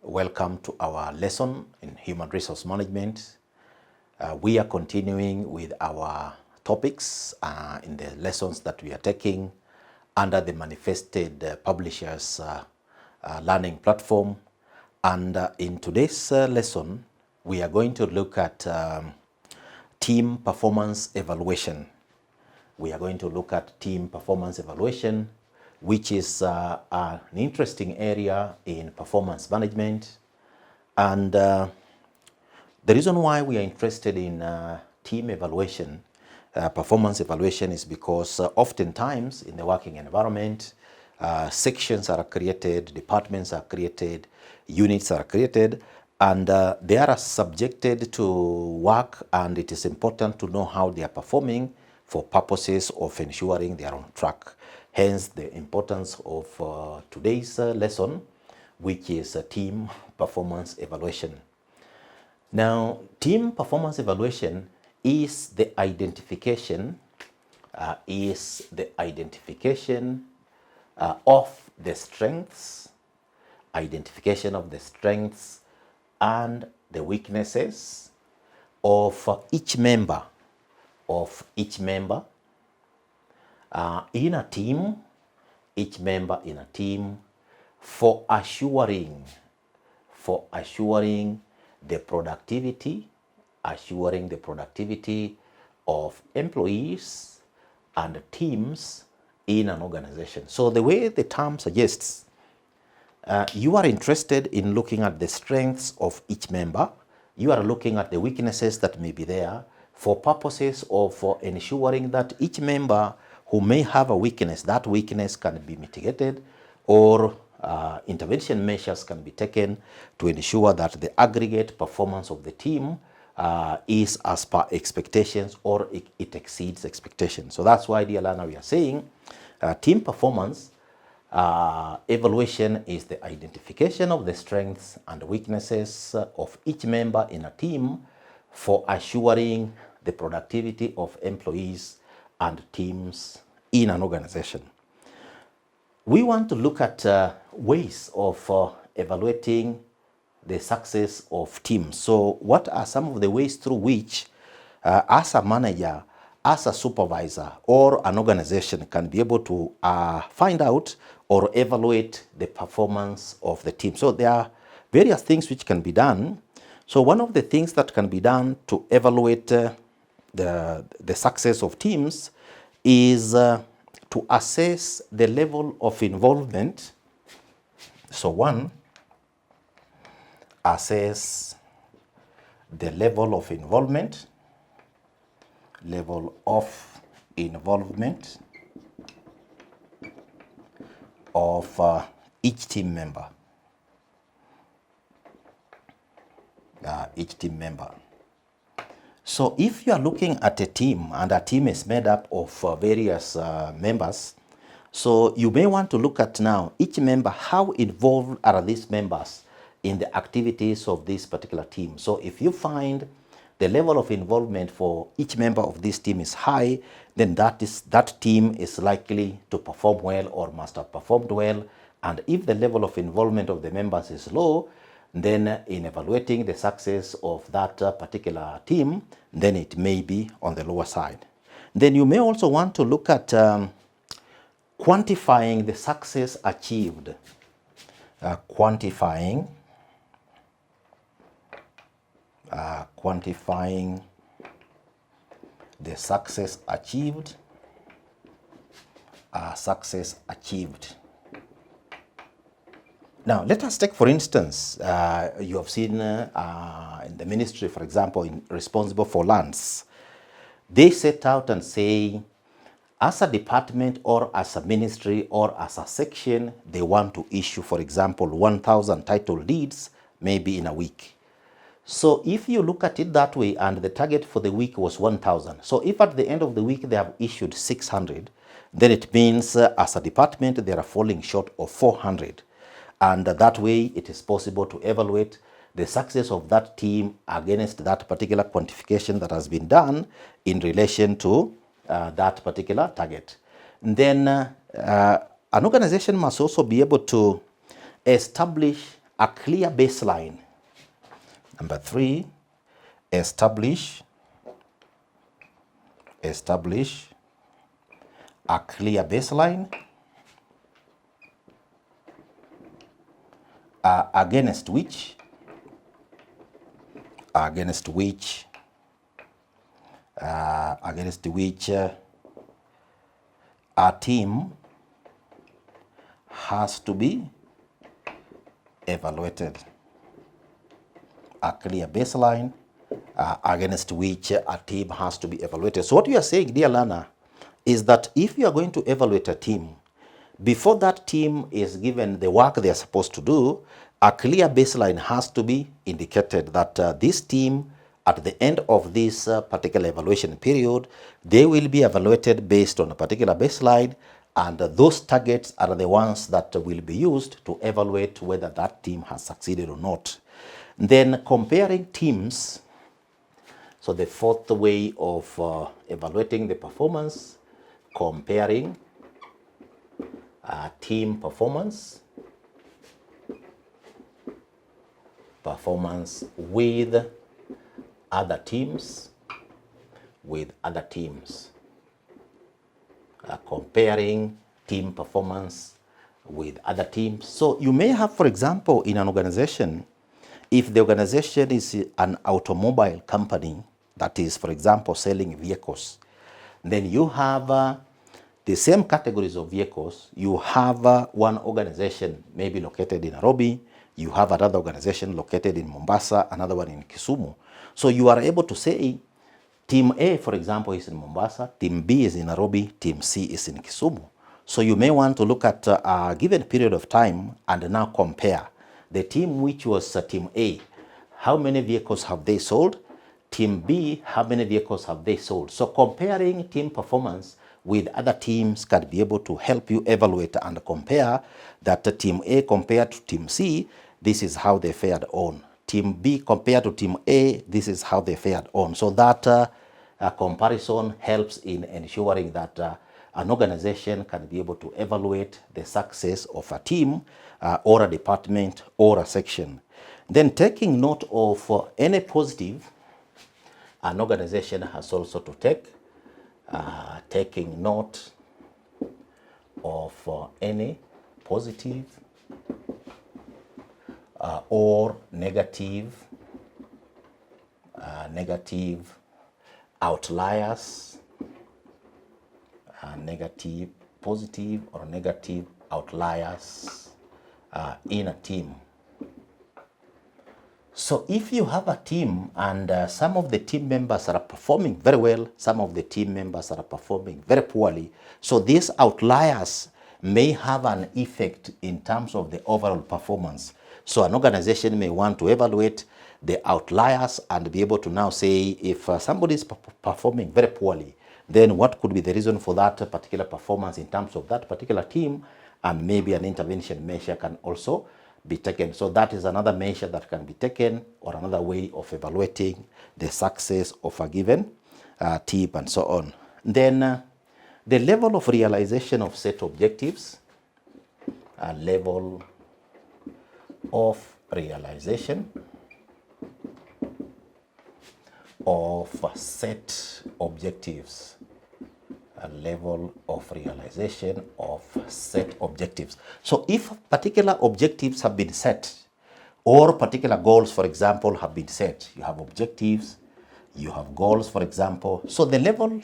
Welcome to our lesson in human resource management. We are continuing with our topics in the lessons that we are taking under the Manifested Publishers learning platform. And in today's lesson, we are going to look at team performance evaluation. We are going to look at team performance evaluation, which is an interesting area in performance management. And the reason why we are interested in team evaluation, performance evaluation, is because oftentimes in the working environment, sections are created, departments are created, units are created, and they are subjected to work, and it is important to know how they are performing for purposes of ensuring they are on track. Hence the importance of today's lesson, which is team performance evaluation. Now, team performance evaluation is the identification of the strengths, and the weaknesses of each member in a team, for assuring the productivity of employees and teams in an organization. So the way the term suggests, you are interested in looking at the strengths of each member. You are looking at the weaknesses that may be there for purposes of ensuring that each member who may have a weakness, that weakness can be mitigated, or intervention measures can be taken to ensure that the aggregate performance of the team is as per expectations, or it exceeds expectations. So that's why, dear learner, we are saying team performance evaluation is the identification of the strengths and weaknesses of each member in a team for assuring the productivity of employees and teams in an organization. We want to look at ways of evaluating the success of teams. So what are some of the ways through which as a manager, as a supervisor, or an organization can be able to find out or evaluate the performance of the team? So there are various things which can be done. So one of the things that can be done to evaluate the success of teams is to assess the level of involvement. So one, assess the level of involvement of each team member. So if you are looking at a team, and a team is made up of various members, so you may want to look at now each member, how involved are these members in the activities of this particular team. So if you find the level of involvement for each member of this team is high, then that team is likely to perform well, or must have performed well. And if the level of involvement of the members is low, then in evaluating the success of that particular team, then it may be on the lower side. Then you may also want to look at quantifying the success achieved. Quantifying the success achieved. Now, let us take, for instance, you have seen in the ministry, for example, responsible for lands, they set out and say, as a department or as a ministry or as a section, they want to issue, for example, 1,000 title deeds maybe in a week. So if you look at it that way, and the target for the week was 1,000, so if at the end of the week they have issued 600, then it means as a department they are falling short of 400. And that way it is possible to evaluate the success of that team against that particular quantification that has been done in relation to that particular target. And then an organization must also be able to establish a clear baseline. Number 3, establish a clear baseline against which a team has to be evaluated. A clear baseline against which a team has to be evaluated. So what you are saying, dear learner, is that if you are going to evaluate a team, before that team is given the work they are supposed to do, a clear baseline has to be indicated that this team, at the end of this particular evaluation period, they will be evaluated based on a particular baseline, and those targets are the ones that will be used to evaluate whether that team has succeeded or not. Then comparing teams, so the fourth way of evaluating the performance, comparing team performance with other teams, comparing team performance with other teams. So you may have, for example, in an organization, if the organization is an automobile company that is, for example, selling vehicles, then you have the same categories of vehicles. You have one organization maybe located in Nairobi, you have another organization located in Mombasa, another one in Kisumu. So you are able to say Team A, for example, is in Mombasa, Team B is in Nairobi, Team C is in Kisumu. So you may want to look at a given period of time and now compare. The team which was Team A, how many vehicles have they sold? Team B, how many vehicles have they sold? So comparing team performance with other teams can be able to help you evaluate and compare that Team A compared to Team C, this is how they fared on. Team B compared to Team A, this is how they fared on. So that comparison helps in ensuring that an organization can be able to evaluate the success of a team or a department or a section. Then taking note of any positive an organization has also to take, taking note of any positive or negative outliers, positive or negative outliers in a team. So if you have a team and some of the team members are performing very well, some of the team members are performing very poorly, so these outliers may have an effect in terms of the overall performance. So an organization may want to evaluate the outliers and be able to now say if somebody is performing very poorly, then what could be the reason for that particular performance in terms of that particular team, and maybe an intervention measure can also be taken. So that is another measure that can be taken, or another way of evaluating the success of a given team and so on. Then the level of realization of set objectives, level of realization of set objectives, a level of realization of set objectives. So if particular objectives have been set, or particular goals, for example, have been set, you have objectives, you have goals, for example. So the level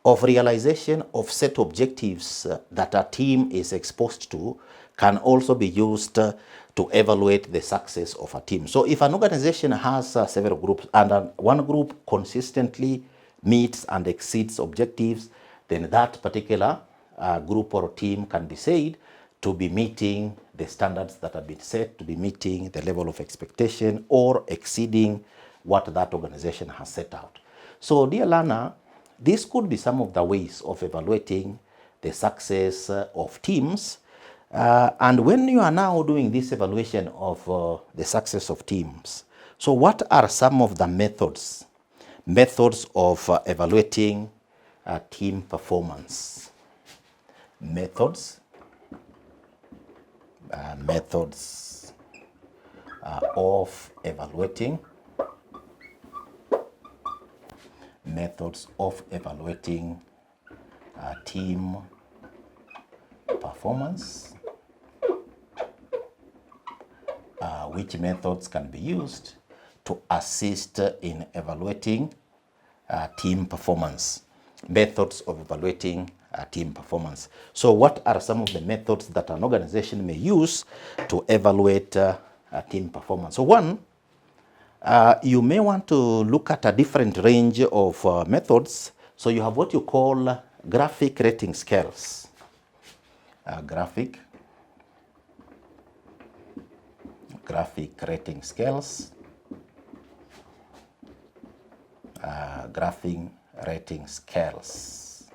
of realization of set objectives that a team is exposed to can also be used to evaluate the success of a team. So if an organization has several groups and one group consistently meets and exceeds objectives, then that particular group or team can be said to be meeting the standards that have been set, to be meeting the level of expectation or exceeding what that organization has set out. So dear learner, this could be some of the ways of evaluating the success of teams. And when you are now doing this evaluation of the success of teams, so what are some of the methods of evaluating team performance? Methods Methods of evaluating. Methods of evaluating team performance. Which methods can be used to assist in evaluating team performance. Methods of evaluating team performance. So what are some of the methods that an organization may use to evaluate team performance? So one, you may want to look at a different range of methods. So you have what you call graphic rating scales. Graphic rating scales. Graphic rating scales.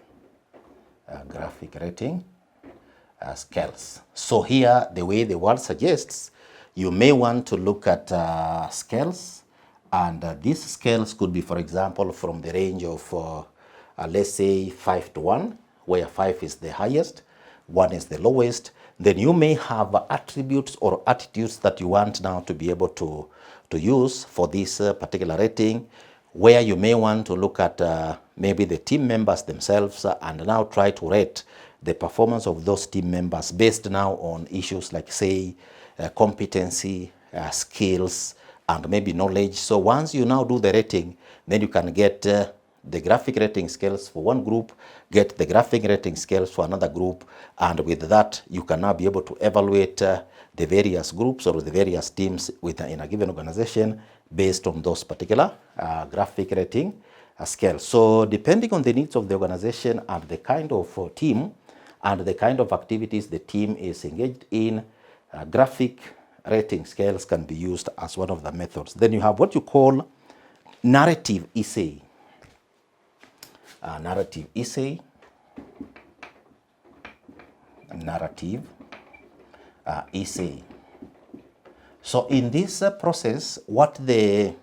Graphic rating scales. So here, the way the word suggests, you may want to look at scales, and these scales could be, for example, from the range of, let's say, 5 to 1, where 5 is the highest, 1 is the lowest. Then you may have attributes or attitudes that you want now to be able to use for this particular rating, where you may want to look at maybe the team members themselves and now try to rate the performance of those team members based now on issues like, say, competency, skills, and maybe knowledge. So once you now do the rating, then you can get the graphic rating scales for one group, get the graphic rating scales for another group, and with that, you can now be able to evaluate the various groups or the various teams in a given organization based on those particular graphic rating scales. So depending on the needs of the organization and the kind of team and the kind of activities the team is engaged in, graphic rating scales can be used as one of the methods. Then you have what you call narrative essay. Narrative essay. Narrative essay. So in this process, what the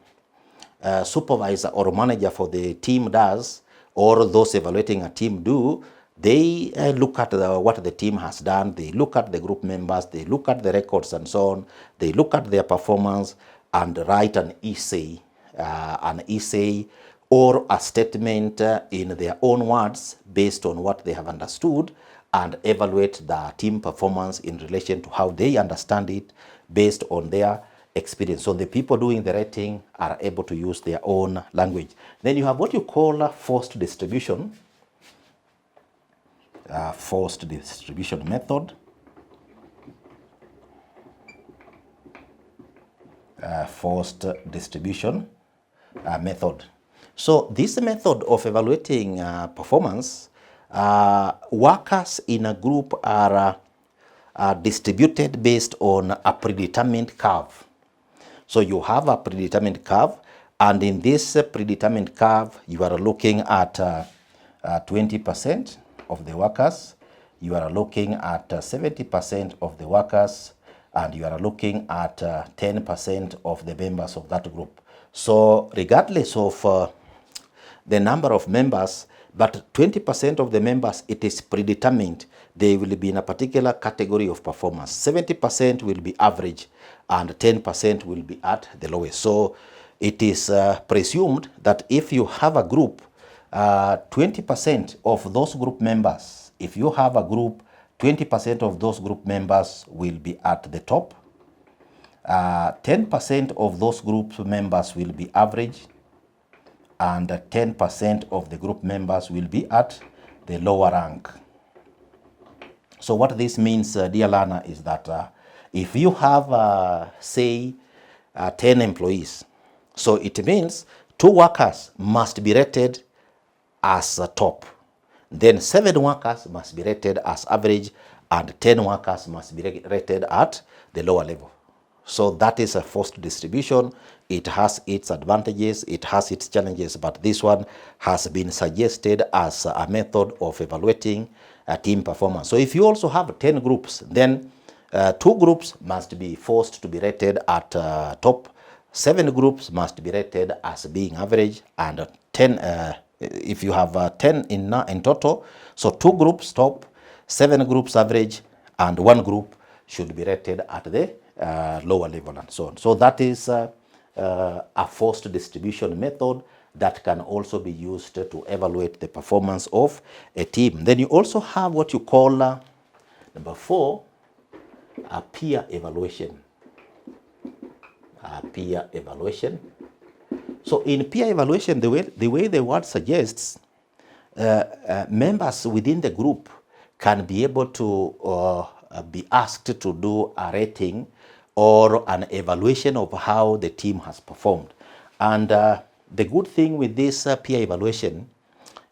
supervisor or manager for the team does, or those evaluating a team do, they look at what the team has done, they look at the group members, they look at the records and so on, they look at their performance and write an essay or a statement in their own words based on what they have understood, and evaluate the team performance in relation to how they understand it based on their experience. So the people doing the rating are able to use their own language. Then you have what you call forced distribution. Forced distribution method. Forced distribution method. So this method of evaluating performance, workers in a group are distributed based on a predetermined curve. So you have a predetermined curve, and in this predetermined curve, you are looking at 20% of the workers, you are looking at 70% of the workers, and you are looking at 10% of the members of that group. So regardless of the number of members, but 20% of the members, it is predetermined. They will be in a particular category of performance. 70% will be average, and 10% will be at the lowest. So it is presumed that if you have a group, 20% of those group members, if you have a group, 20% of those group members will be at the top. 10% of those group members will be average, and 10% of the group members will be at the lower rank. So what this means, dear learner, is that if you have, say, 10 employees, so it means 2 workers must be rated as top. Then 7 workers must be rated as average, and 10 workers must be rated at the lower level. So that is a forced distribution. It has its advantages, it has its challenges, but this one has been suggested as a method of evaluating team performance. So if you also have 10 groups, then 2 groups must be forced to be rated at top, 7 groups must be rated as being average, and 10, if you have 10 in total, so 2 groups top, 7 groups average, and 1 group should be rated at the lower level and so on. So that is a forced distribution method that can also be used to evaluate the performance of a team. Then you also have what you call, number 4, a peer evaluation. Peer evaluation. So in peer evaluation, the way the word suggests, members within the group can be able to be asked to do a rating or an evaluation of how the team has performed. And the good thing with this peer evaluation,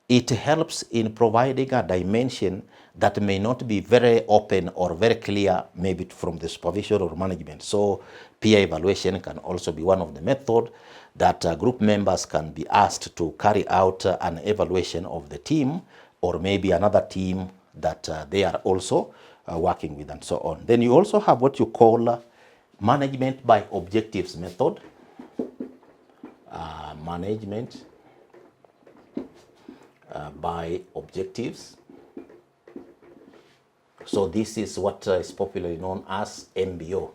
it helps in providing a dimension that may not be very open or very clear, maybe from the supervision or management. So peer evaluation can also be one of the methods that group members can be asked to carry out an evaluation of the team, or maybe another team that they are also working with, and so on. Then you also have what you call management by objectives method. Management by objectives. So this is what is popularly known as MBO,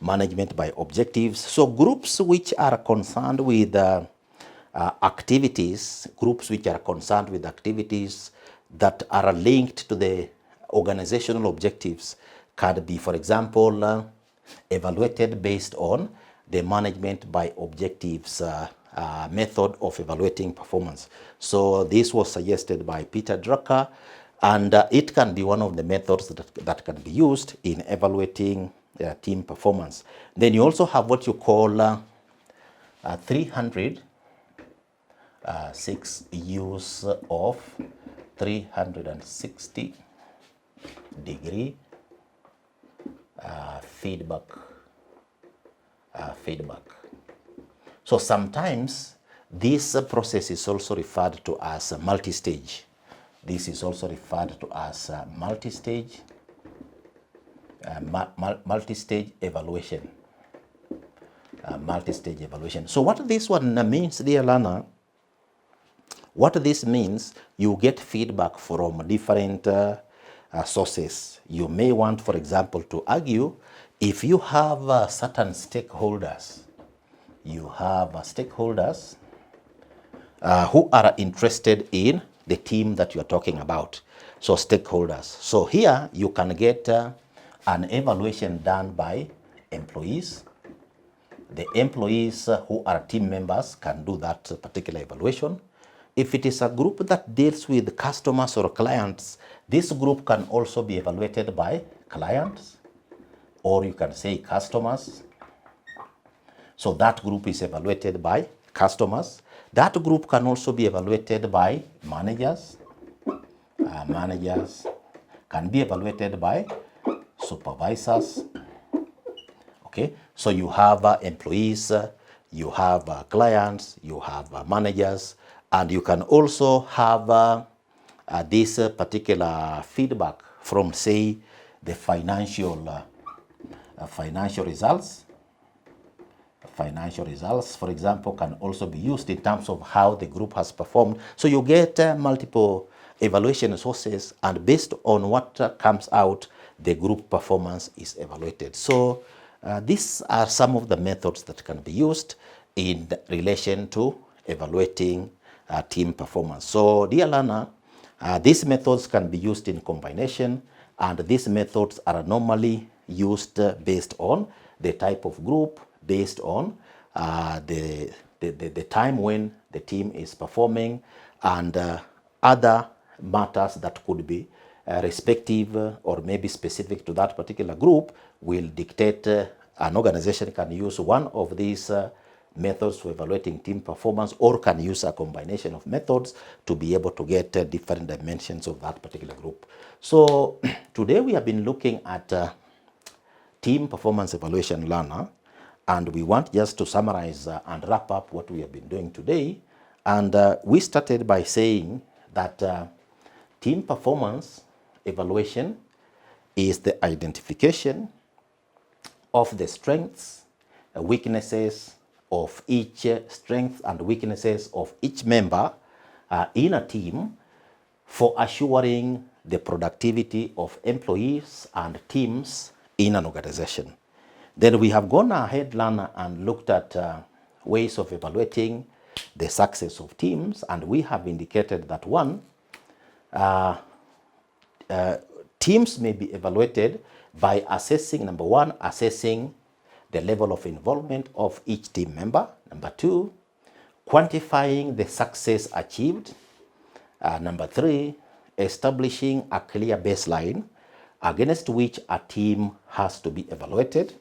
management by objectives. So groups which are concerned with activities that are linked to the organizational objectives can be, for example, evaluated based on the management by objectives method of evaluating performance. So this was suggested by Peter Drucker, and it can be one of the methods that can be used in evaluating team performance. Then you also have what you call 306 use of 360-degree feedback. So sometimes this process is also referred to as multi-stage. This is also referred to as multi-stage evaluation. Multi-stage evaluation. So what this one means, dear learner, what this means, you get feedback from different sources. You may want, for example, to argue if you have certain stakeholders. You have stakeholders who are interested in the team that you are talking about. So stakeholders. So here you can get an evaluation done by employees. The employees who are team members can do that particular evaluation. If it is a group that deals with customers or clients, this group can also be evaluated by clients, or you can say customers. So that group is evaluated by customers. That group can also be evaluated by managers. Managers can be evaluated by supervisors. Okay, so you have employees, you have clients, you have managers, and you can also have this particular feedback from, say, the financial results. Financial results, for example, can also be used in terms of how the group has performed. So you get multiple evaluation sources, and based on what comes out, the group performance is evaluated. So these are some of the methods that can be used in relation to evaluating team performance. So dear learner, these methods can be used in combination, and these methods are normally used based on the type of group, based on the time when the team is performing, and other matters that could be respective or maybe specific to that particular group will dictate an organization can use one of these methods for evaluating team performance, or can use a combination of methods to be able to get different dimensions of that particular group. So today we have been looking at team performance evaluation, learner, and we want just to summarize and wrap up what we have been doing today. And we started by saying that team performance evaluation is the identification of the strengths, weaknesses of each strengths and weaknesses of each member in a team for assuring the productivity of employees and teams in an organization. Then we have gone ahead, Lana, and looked at ways of evaluating the success of teams, and we have indicated that one, teams may be evaluated by assessing, number one, assessing the level of involvement of each team member. Number two, quantifying the success achieved. Number three, establishing a clear baseline against which a team has to be evaluated.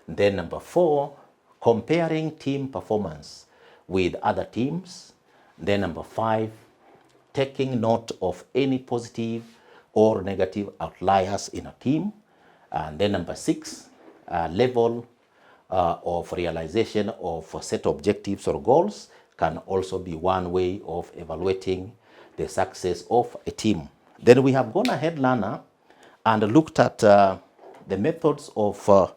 Then number four, comparing team performance with other teams. Then number five, taking note of any positive or negative outliers in a team. And then number six, level of realization of set objectives or goals can also be one way of evaluating the success of a team. Then we have gone ahead, Lana, and looked at the methods of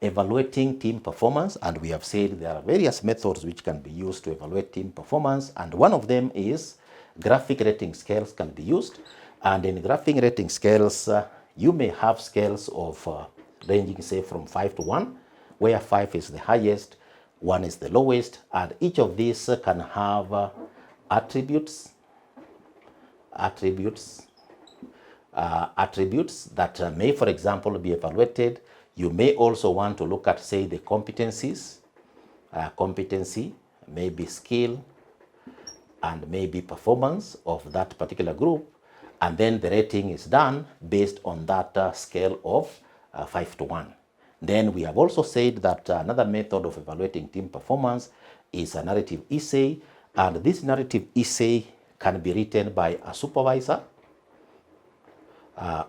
evaluating team performance, and we have said there are various methods which can be used to evaluate team performance, and one of them is graphic rating scales can be used. And in graphic rating scales, you may have scales of ranging, say, from 5 to 1, where 5 is the highest, 1 is the lowest, and each of these can have attributes that may, for example, be evaluated. You may also want to look at, say, the competencies. Competency, maybe skill, and maybe performance of that particular group. And then the rating is done based on that scale of 5 to 1. Then we have also said that another method of evaluating team performance is a narrative essay. And this narrative essay can be written by a supervisor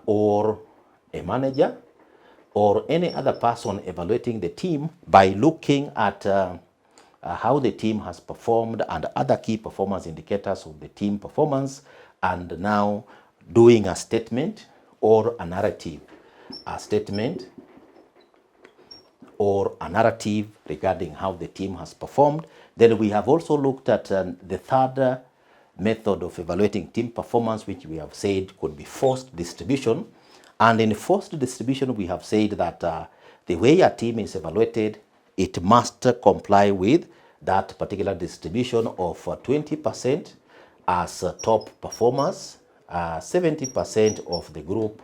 or a manager or any other person evaluating the team by looking at how the team has performed and other key performance indicators of the team performance, and now doing a statement or a narrative, regarding how the team has performed. Then we have also looked at the third method of evaluating team performance, which we have said could be forced distribution. And in forced distribution, we have said that the way a team is evaluated, it must comply with that particular distribution of 20% as top performers, 70% of the group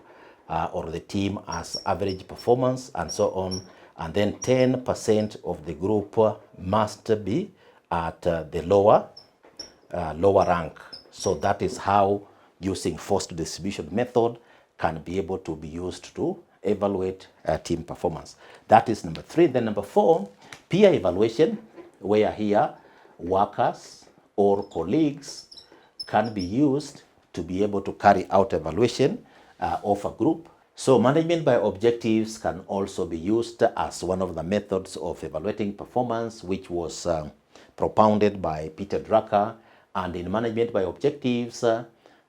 or the team as average performance, and so on. And then 10% of the group must be at the lower rank. So that is how using forced distribution method can be able to be used to evaluate team performance. That is number 3. Then number 4, peer evaluation, where here workers or colleagues can be used to be able to carry out evaluation of a group. So management by objectives can also be used as one of the methods of evaluating performance, which was propounded by Peter Drucker. And in management by objectives,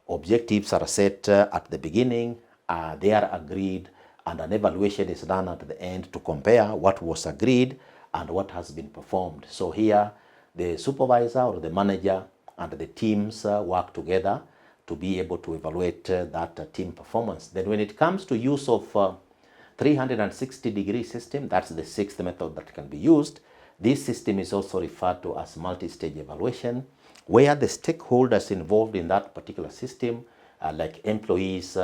objectives are set at the beginning, they are agreed, and an evaluation is done at the end to compare what was agreed and what has been performed. So here, the supervisor or the manager and the teams work together to be able to evaluate that team performance. Then when it comes to use of 360-degree system, that's the 6th method that can be used. This system is also referred to as multi-stage evaluation, where the stakeholders involved in that particular system, like employees,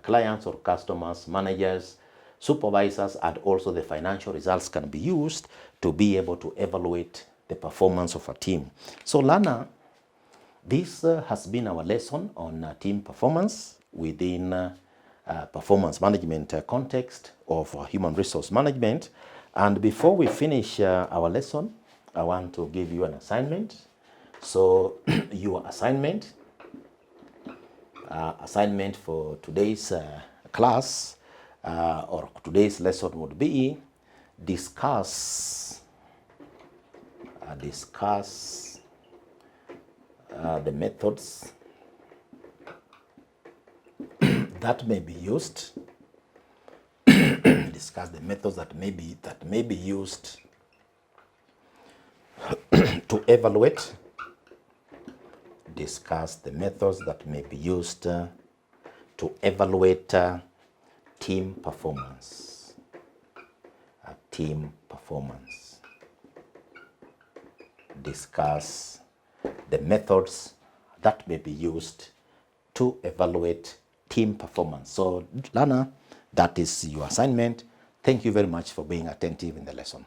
clients or customers, managers, supervisors, and also the financial results can be used to be able to evaluate the performance of a team. So Lana, this has been our lesson on team performance within performance management context of human resource management. And before we finish our lesson, I want to give you an assignment. So your assignment for today's class or today's lesson would be discuss the methods that may be used. Discuss the methods that may be used to evaluate. Discuss the methods that may be used to evaluate team performance. team performance. Discuss the methods that may be used to evaluate team performance. So, learner, that is your assignment. Thank you very much for being attentive in the lesson.